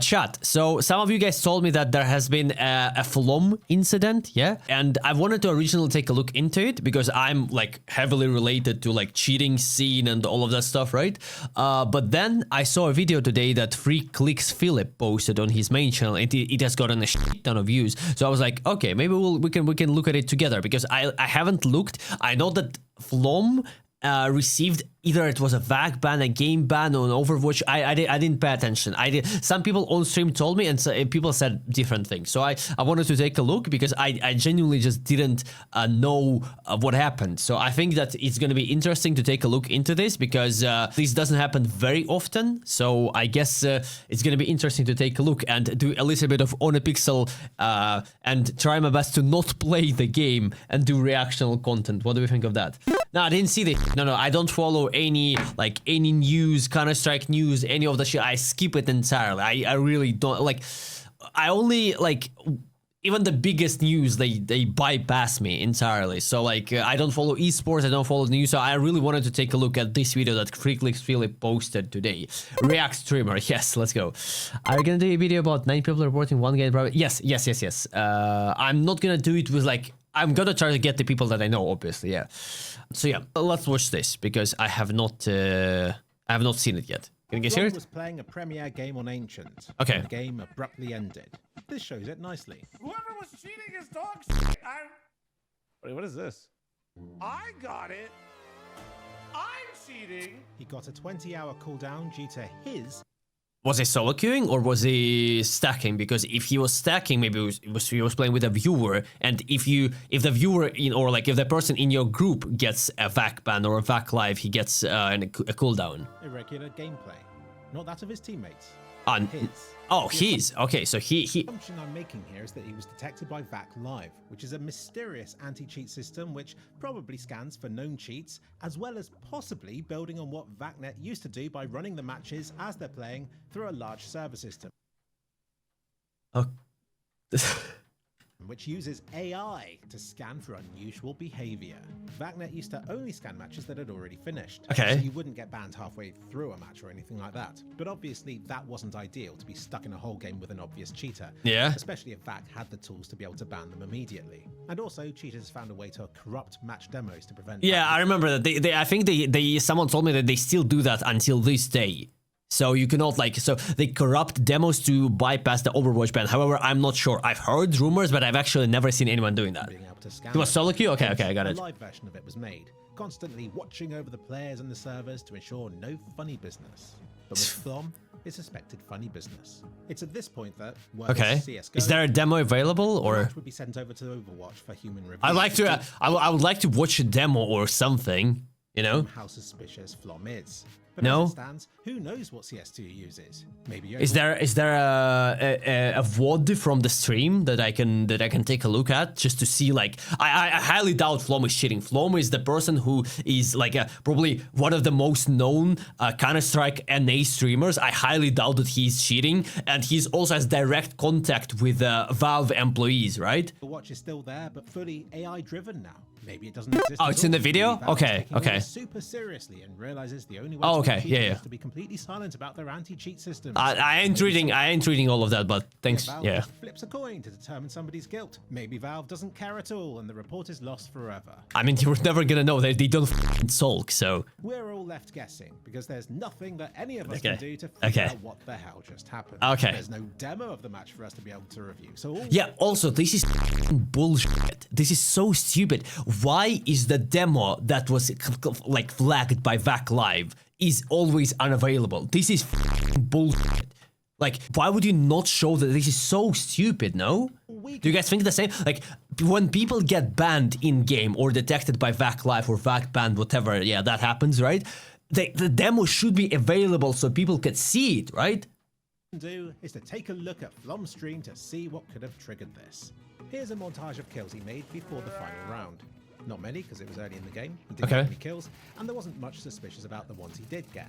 Chat. So some of you guys told me that there has been a fl0m incident, yeah? And I wanted to originally take a look into it because I'm like heavily related to like cheating scene and all of that stuff, right? But then I saw a video today that Free Clicks Philip posted on his main channel. It has gotten a shit ton of views. So I was like, okay, maybe we can look at it together because I haven't looked. I know that fl0m received either it was a VAC ban, a game ban on Overwatch. I didn't pay attention. Some people on stream told me, and people said different things. So I wanted to take a look because I genuinely just didn't know what happened. So I think that it's going to be interesting to take a look into this because this doesn't happen very often. So I guess it's going to be interesting to take a look and do a little bit of on a pixel and try my best to not play the game and do reactional content. What do we think of that? No, I didn't see this. No, I don't follow any news, Counterstrike news, any of the shit. I skip it entirely. I really don't like. I only like even the biggest news. They bypass me entirely. So like I don't follow esports. I don't follow the news. So I really wanted to take a look at this video that Free Clicks Philip posted today. React streamer. Yes, let's go. Are you gonna do a video about 9 people reporting one game private? Yes. I'm not gonna do it with like. I'm gonna try to get the people that I know, obviously, yeah. So yeah, let's watch this because I have not seen it yet. Can you guys hear it? Was playing a premiere game on Ancient. Okay. The game abruptly ended. This shows it nicely. Whoever was cheating is dog shit. Wait, what is this? I got it. I'm cheating. He got a 20-hour cooldown due to his. Was he solo queuing or was he stacking? Because if he was stacking, maybe he was playing with a viewer, and if the viewer or like if the person in your group gets a VAC ban or a VAC live, he gets a cooldown. Irregular gameplay, not that of his teammates. His. Oh, his. Okay, so he. The assumption I'm making here is that he was detected by VAC Live, which is a mysterious anti-cheat system which probably scans for known cheats, as well as possibly building on what VACnet used to do by running the matches as they're playing through a large server system. Oh. Which uses AI to scan for unusual behavior. VACnet used to only scan matches that had already finished. Okay. So you wouldn't get banned halfway through a match or anything like that. But obviously that wasn't ideal to be stuck in a whole game with an obvious cheater. Yeah. Especially if VAC had the tools to be able to ban them immediately. And also cheaters found a way to corrupt match demos to prevent. Yeah, I remember that. I think someone told me that they still do that until this day. So you cannot so they corrupt demos to bypass the Overwatch ban. However, I'm not sure. I've heard rumors, but I've actually never seen anyone doing that. Being able to scan it was solo queue? Okay, I got it. A live version of it was made, constantly watching over the players and the servers to ensure no funny business. But with fl0m, it's suspected funny business. It's at this point that CSGO, is there a demo available or would be sent over to Overwatch for human review? I would like to watch a demo or something, you know? How suspicious fl0m is. But no. As it stands, who knows what CS2 uses? Maybe is there a VOD from the stream that I can take a look at just to see like I highly doubt fl0m is cheating. fl0m is the person who is like probably one of the most known Counter-Strike NA streamers. I highly doubt that he's cheating, and he's also has direct contact with Valve employees, right? The watch is still there, but fully AI driven now. Maybe it doesn't exist. Oh, it's in the video? Okay. Super seriously and realizes the only way is to be completely silent about their anti-cheat systems. I ain't reading all of that, but thanks. Valve just flips a coin to determine somebody's guilt. Maybe Valve doesn't care at all and the report is lost forever. I mean, you're never gonna know. They don't sulk, so. We're all left guessing because there's nothing that any of us can do to figure out what the hell just happened. Okay. There's no demo of the match for us to be able to review. So yeah, also this is bullshit. This is so stupid. Why is the demo that was like flagged by VAC Live is always unavailable? This is bullshit. Like, why would you not show that? This is so stupid, no? Do you guys think the same? Like, when people get banned in-game or detected by VAC Live or VAC banned, whatever, yeah, that happens, right? The demo should be available so people can see it, right? Do is to take a look at fl0m's stream to see what could have triggered this. Here's a montage of kills he made before the final round. Not many, because it was early in the game. He didn't get any kills, and there wasn't much suspicious about the ones he did get.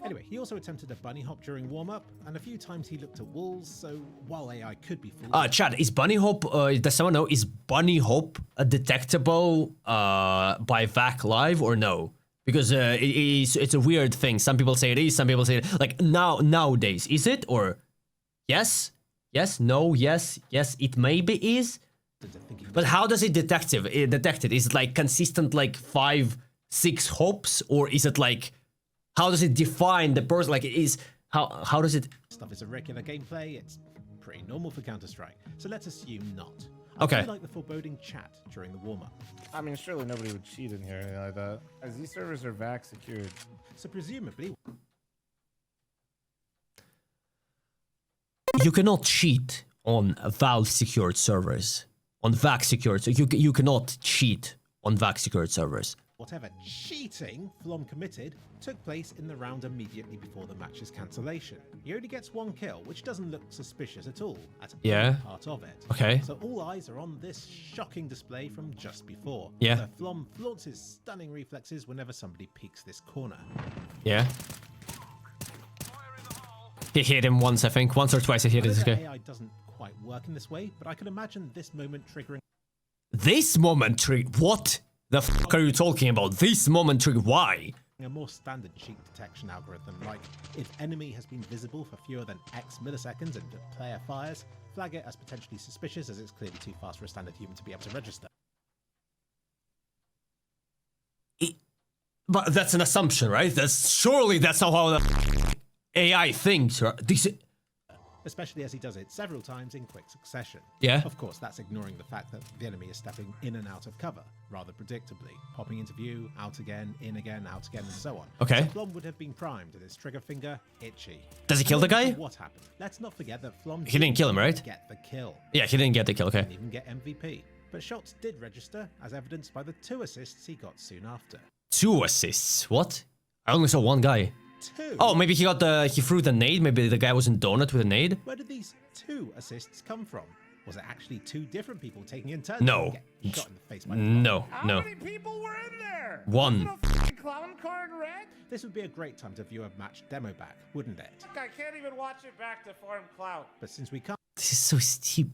Anyway, he also attempted a bunny hop during warm-up, and a few times he looked at walls, so while AI could be fooled... Chad, is bunny hop, does someone know, is bunny hop detectable by VAC Live or no? Because it's a weird thing. Some people say it is, some people say it, like nowadays. Is it or yes? Yes, no, yes, it maybe is. But how does it detect it? Is it like consistent like 5-6 hops, or is it like how does it define the person? Like how does it? Stuff is a regular gameplay. It's pretty normal for Counter-Strike. So let's assume not. Okay. I like the foreboding chat during the warm-up. I mean, surely nobody would cheat in here or anything like that. As these servers are VAC secured. So presumably, you cannot cheat on Valve secured servers, on VAC secured. So you cannot cheat on VAC secured servers. whatever cheating fl0m committed took place in the round immediately before the match's cancellation. He only gets 1 kill, which doesn't look suspicious at all. That's Yeah. part of it. Okay. So all eyes are on this shocking display from just before. Yeah. Where fl0m flaunts his stunning reflexes whenever somebody peeks this corner. Yeah. He hit him once, I think. Once or twice he hit this guy. AI doesn't quite work in this way, but I can imagine this moment triggering This moment trigger? What the f*** are you talking about? This moment trigger? Why? a more standard cheat detection algorithm, like if enemy has been visible for fewer than X milliseconds and the player fires, flag it as potentially suspicious as it's clearly too fast for a standard human to be able to register. But that's an assumption, right? Surely that's not how the AI thinks, right? Especially as he does it several times in quick succession. Yeah. Of course, that's ignoring the fact that the enemy is stepping in and out of cover, rather predictably, popping into view, out again, in again, out again, and so on. Okay. So fl0m would have been primed and his trigger finger itchy. Does he kill the guy? What happened? Let's not forget that fl0m He didn't kill him, right? Get the kill. Yeah, he didn't get the kill, okay. Didn't even get MVP. But shots did register, as evidenced by the 2 assists he got soon after. 2 assists? What? I only saw 1 guy. 2? Oh, maybe he threw the nade. Maybe the guy was in donut with a nade. Where did these 2 assists come from? Was it actually 2 different people taking in turns? No. Get shot in the face by No, How no. many people were in there? 1. Wasn't a f***ing clown car in red? This would be a great time to view a match demo back, wouldn't it? I can't even watch it back to form clout. But since we can't, This is so steep.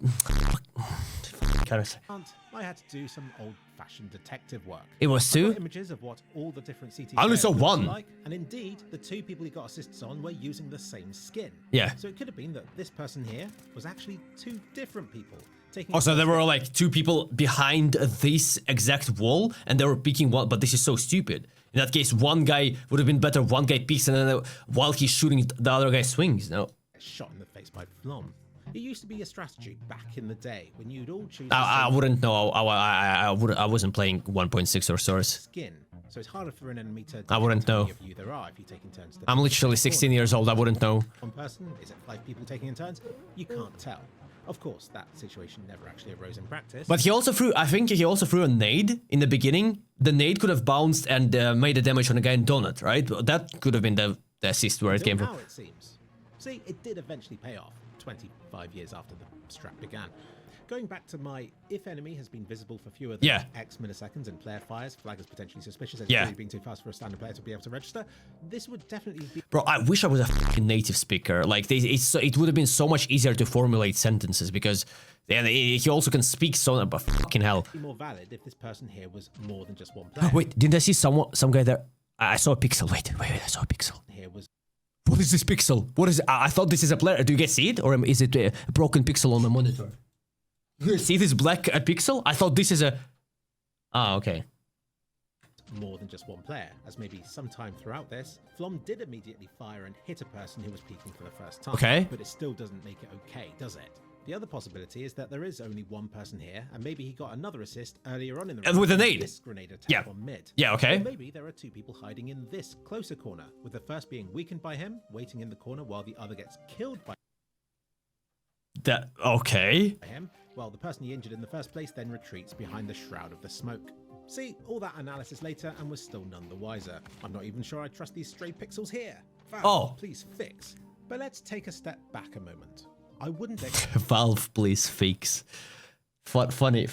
I had to do some old-fashioned detective work. It was I got 2? images of what all the different CT I only saw players looked 1. like, and indeed, the 2 people he got assists on were using the same skin. Yeah. So it could have been that this person here was actually 2 different people taking. Also, there were like 2 people behind this exact wall, and they were picking one. But this is so stupid. In that case, 1 guy would have been better. 1 guy peeks, and then while he's shooting, the other guy swings. No. Shot in the face by fl0m. It used to be a strategy back in the day when you'd all choose I wouldn't know. I wasn't playing 1.6 or source. skin, so it's harder for an enemy to. I wouldn't know. How many of you there are if you take in turns. I'm literally 16 years old. I wouldn't know. 1 person? Is it 5 people taking in turns? You can't tell. Of course, that situation never actually arose in practice. But he also threw. I think he also threw a nade in the beginning. The nade could have bounced and made the damage on a guy in donut, right? That could have been the assist where it came from. Now it seems. See, it did eventually pay off 25 years after the strap began. Going back to my if enemy has been visible for fewer than X milliseconds and player fires, flag as potentially suspicious as really being too fast for a standard player to be able to register, this would definitely be. Bro, I wish I was a fucking native speaker. Like, it would have been so much easier to formulate sentences because he also can speak so. But fucking hell. More valid if this person here was more than just 1 player. Wait, didn't I see some guy there? I saw a pixel. Wait, I saw a pixel. Here was. What is this pixel? What is it? I thought this is a player. Do you guys see it? Or is it a broken pixel on the monitor? See this black pixel? I thought this is a... Ah, okay. More than just 1 player, as maybe sometime throughout this, fl0m did immediately fire and hit a person who was peeking for the first time. Okay. But it still doesn't make it okay, does it? The other possibility is that there is only 1 person here, and maybe he got another assist earlier on in the round with a nade. This grenade attack on mid. Yeah, okay. Or maybe there are 2 people hiding in this closer corner, with the first being weakened by him, waiting in the corner while the other gets killed by okay. him, while the person he injured in the first place then retreats behind the shroud of the smoke. See, all that analysis later, and was still none the wiser. I'm not even sure I trust these stray pixels here. Valve, please fix. But let's take a step back a moment. I wouldn't Valve, please fix. Funny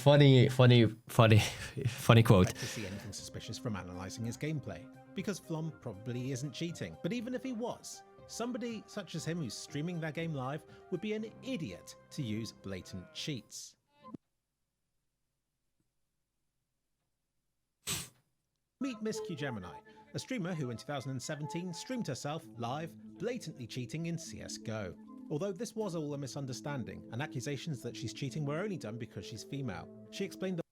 quote. To see anything suspicious from analyzing his gameplay, because fl0m probably isn't cheating. But even if he was, somebody such as him who's streaming their game live would be an idiot to use blatant cheats. Meet Miss Q Gemini, a streamer who in 2017 streamed herself live, blatantly cheating in CSGO. Although this was all a misunderstanding, and accusations that she's cheating were only done because she's female. She explained that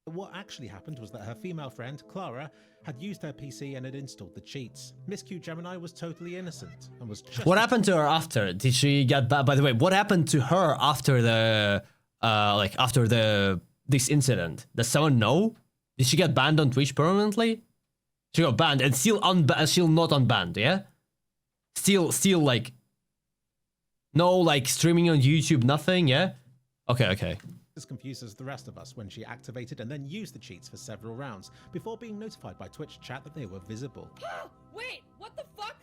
what actually happened was that her female friend, Clara, had used her PC and had installed the cheats. Miss Q Gemini was totally innocent and was just... What happened to her after? Did she get banned? By the way, what happened to her after the, this incident? Does someone know? Did she get banned on Twitch permanently? She got banned and still not unbanned, yeah? Still like... No, like, streaming on YouTube, nothing, yeah? Okay. As confused as the rest of us when she activated and then used the cheats for several rounds before being notified by Twitch chat that they were visible. Wait, what the fuck?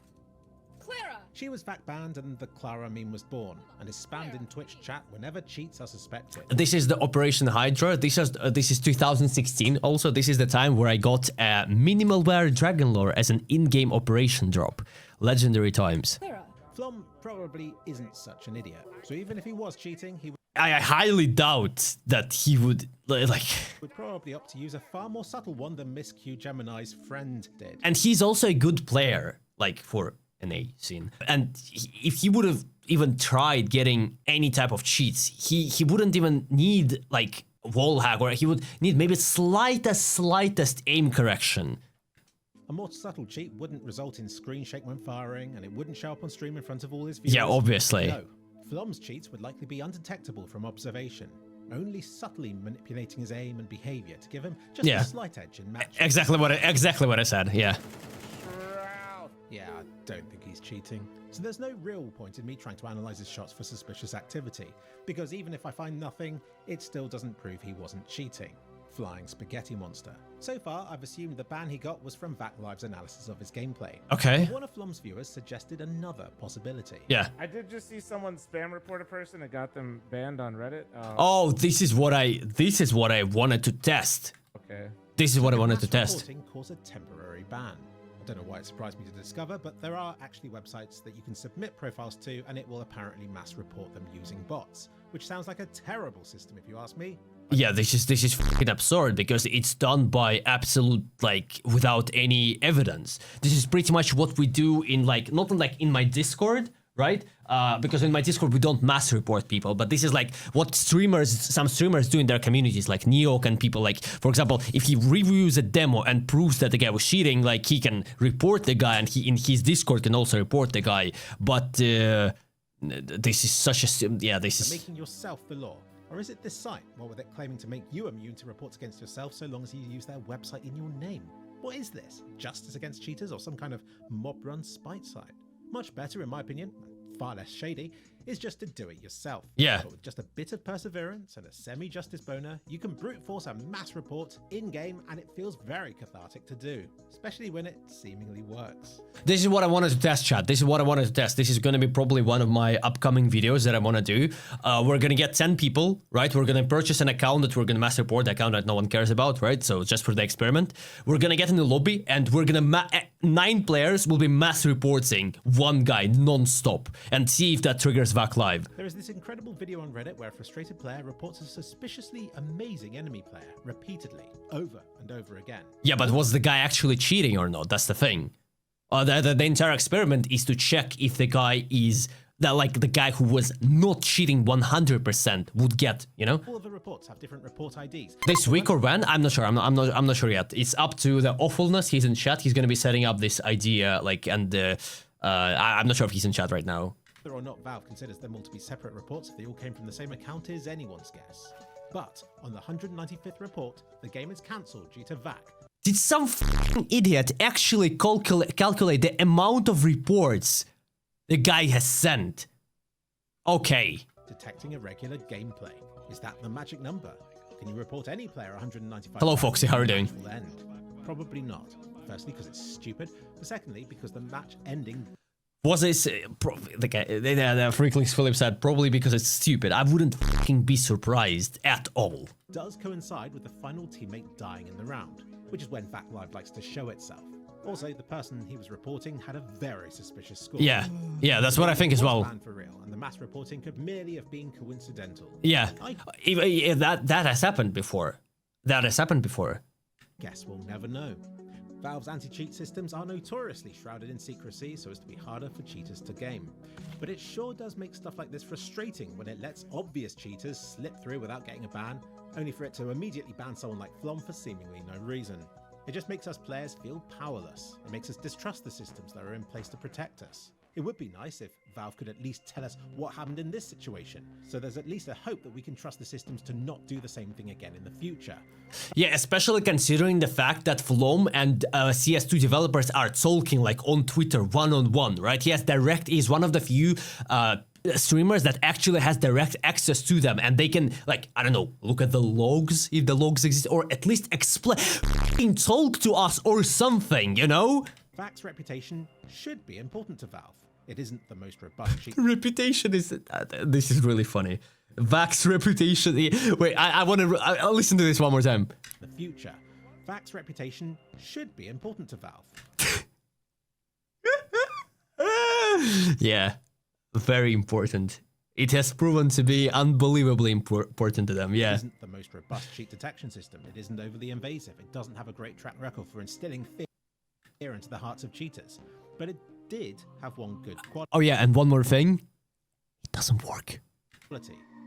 Clara! She was VAC banned and the Clara meme was born and is spammed in Twitch chat whenever cheats are suspected. This is the Operation Hydra. This is 2016. Also, this is the time where I got Minimalware Dragon Lore as an in-game operation drop. Legendary times. Clara. fl0m probably isn't such an idiot, so even if he was cheating, he I highly doubt that he would, like... would probably opt to use a far more subtle one than Miss Q Gemini's friend did. And he's also a good player, like, for an A scene. And if he would have even tried getting any type of cheats, he wouldn't even need, like, wall hack, or he would need maybe slightest aim correction. A more subtle cheat wouldn't result in screen shake when firing, and it wouldn't show up on stream in front of all his viewers. Yeah, obviously. No. fl0m's cheats would likely be undetectable from observation, only subtly manipulating his aim and behavior to give him just a slight edge in matches. Exactly what I said, yeah. Yeah, I don't think he's cheating. So there's no real point in me trying to analyze his shots for suspicious activity, because even if I find nothing, it still doesn't prove he wasn't cheating. Flying spaghetti monster. So far, I've assumed the ban he got was from VAC Live's analysis of his gameplay. Okay. But one of fl0m's viewers suggested another possibility. I did just see someone spam report a person that got them banned on Reddit. Oh, this is what I wanted to test. Okay. This is what I wanted to Mass test. reporting caused a temporary ban. I don't know why it surprised me to discover, but there are actually websites that you can submit profiles to, and it will apparently mass report them using bots, which sounds like a terrible system if you ask me. Yeah, this is fucking absurd because it's done by absolute, like, without any evidence. This is pretty much what we do in, like, not like in my Discord, right? Because in my Discord we don't mass report people, but this is like what some streamers do in their communities, like Neok and people. Like, for example, if he reviews a demo and proves that the guy was cheating, like, he can report the guy, and he in his Discord can also report the guy. But this is such a this is making yourself the law. Or is it this site, well, with it claiming to make you immune to reports against yourself so long as you use their website in your name? What is this? Justice against cheaters or some kind of mob-run spite site? Much better, in my opinion, far less shady, is just to do it yourself. Yeah. But with just a bit of perseverance and a semi-justice boner, you can brute force a mass report in-game, and it feels very cathartic to do, especially when it seemingly works. This is what I wanted to test, chat. This is what I wanted to test. This is going to be probably one of my upcoming videos that I want to do. We're going to get 10 people, right? We're going to purchase an account that we're going to mass report, the account that no one cares about, right? So just for the experiment. We're going to get in the lobby, and we're going to 9 players will be mass reporting one guy non-stop and see if that triggers VAC Live. There is this incredible video on Reddit where a frustrated player reports a suspiciously amazing enemy player repeatedly, over and over again. Yeah, but was the guy actually cheating or not? That's the thing. The entire experiment is to check if the guy is the guy who was not cheating 100% would get, you know? All of the reports have different report IDs. This week or when? I'm not sure. I'm not sure yet. It's up to the awfulness. He's in chat. He's gonna be setting up this idea, I'm not sure if he's in chat right now. Whether or not Valve considers them all to be separate reports if they all came from the same account is anyone's guess. But on the 195th report, the game is cancelled due to VAC. Did some f***ing idiot actually calculate the amount of reports the guy has sent? Okay. Detecting irregular gameplay. Is that the magic number? Can you report any player 195? Hello, Foxy. How are you doing? Probably not. Firstly, because it's stupid. But secondly, because the match ending... Was this... the Freaklings Philip said, probably because it's stupid. I wouldn't fucking be surprised at all. Does coincide with the final teammate dying in the round, which is when VAC Live likes to show itself. Also, the person he was reporting had a very suspicious score. Yeah, that's what I think as well. For real, and the mass reporting could merely have been coincidental. Yeah, that has happened before. that has happened before. Guess we'll never know. Valve's anti-cheat systems are notoriously shrouded in secrecy so as to be harder for cheaters to game. But it sure does make stuff like this frustrating when it lets obvious cheaters slip through without getting a ban, only for it to immediately ban someone like fl0m for seemingly no reason. It just makes us players feel powerless. It makes us distrust the systems that are in place to protect us. It would be nice if Valve could at least tell us what happened in this situation, so there's at least a hope that we can trust the systems to not do the same thing again in the future. Yeah, especially considering the fact that fl0m and CS2 developers are talking like on Twitter one-on-one, right? Yes, Direct is one of the few streamers that actually has direct access to them, and they can, like, I don't know, look at the logs, if the logs exist, or at least explain, talk to us or something, you know? VAC's reputation should be important to Valve. It isn't the most robust cheat. Reputation is... this is really funny. VAC's reputation... Wait, I want to... I'll listen to this one more time. The future. VAC's reputation should be important to Valve. Yeah, very important. It has proven to be unbelievably important to them, yeah. It isn't the most robust cheat detection system. It isn't overly invasive. It doesn't have a great track record for instilling fear into the hearts of cheaters. But it did have one good quality. Oh yeah, and one more thing. It doesn't work. And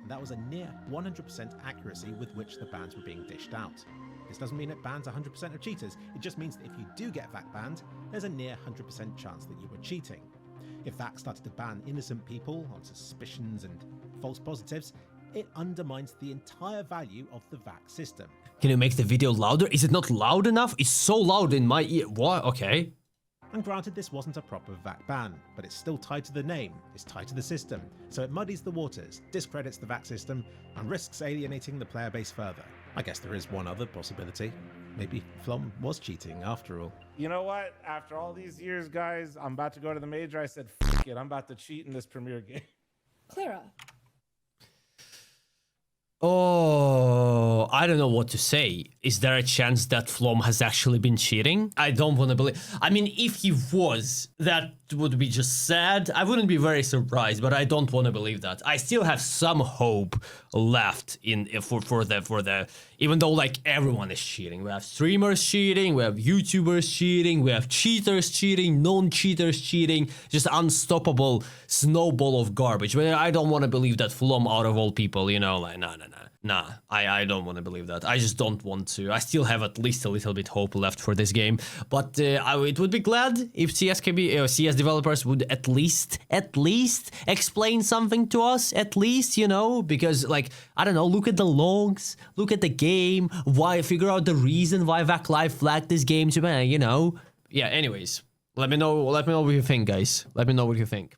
that was a near 100% accuracy with which the bans were being dished out. This doesn't mean it bans 100% of cheaters. It just means that if you do get VAC banned, there's a near 100% chance that you were cheating. If VAC started to ban innocent people on suspicions and false positives, it undermines the entire value of the VAC system. Can you make the video louder? Is it not loud enough? It's so loud in my ear. What? Okay. And granted, this wasn't a proper VAC ban, but it's still tied to the name, it's tied to the system, so it muddies the waters, discredits the VAC system, and risks alienating the player base further. I guess there is one other possibility. Maybe fl0m was cheating after all. You know what? After all these years, guys, I'm about to go to the major. I said, F it, I'm about to cheat in this premiere game. Clara. Oh, I don't know what to say. Is there a chance that fl0m has actually been cheating? I don't want to believe. I mean, if he was, that would be just sad. I wouldn't be very surprised, but I don't want to believe that. I still have some hope left in for the even though like everyone is cheating. We have streamers cheating, we have YouTubers cheating, we have cheaters cheating, non-cheaters cheating, just unstoppable snowball of garbage. But I don't want to believe that fl0m out of all people, you know, like nah, I don't want to believe that. I just don't want to. I still have at least a little bit hope left for this game, but it would be glad if CS developers would at least explain something to us, at least, you know, because like, I don't know, look at the logs, look at the game, why, figure out the reason why VAC Live flagged this game to me, you know. Yeah, anyways, let me know what you think, guys. Let me know what you think.